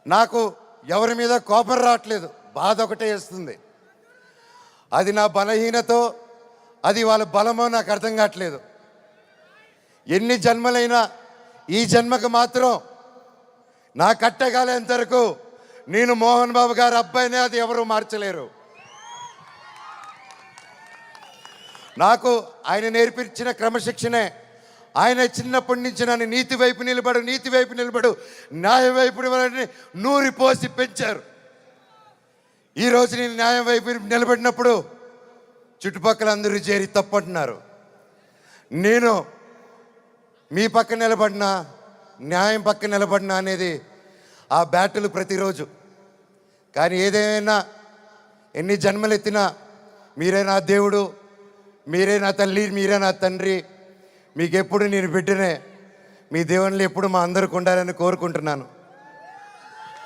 నాకు ఎవరి మీద కోపం రావట్లేదు, బాధ ఒకటే వేస్తుంది. అది నా బలహీనతో, అది వాళ్ళ బలమో నాకు అర్థం కావట్లేదు. ఎన్ని జన్మలైనా ఈ జన్మకు మాత్రం నా కట్టగాలేంత వరకు నేను మోహన్ బాబు గారి అబ్బాయినే, అది ఎవరు మార్చలేరు. నాకు ఆయన నేర్పించిన క్రమశిక్షణే, ఆయన చిన్నప్పటి నుంచి నన్ను నీతి వైపు నిలబడు, న్యాయం వైపు నూరి పోసి పెంచారు. ఈరోజు నేను న్యాయం వైపు నిలబడినప్పుడు చుట్టుపక్కల అందరూ చేరి తప్పంటున్నారు. నేను మీ పక్క నిలబడినా, న్యాయం పక్క నిలబడినా అనేది ఆ బ్యాటిల్ ప్రతిరోజు. కానీ ఏదేమైనా, ఎన్ని జన్మలు ఎత్తినా మీరే నా దేవుడు, మీరే నా తల్లి, మీరే నా తండ్రి. మీకు ఎప్పుడు నేను బిడ్డనే. మీ దేవుళ్ళు ఎప్పుడు మా అందరికి ఉండాలని కోరుకుంటున్నాను.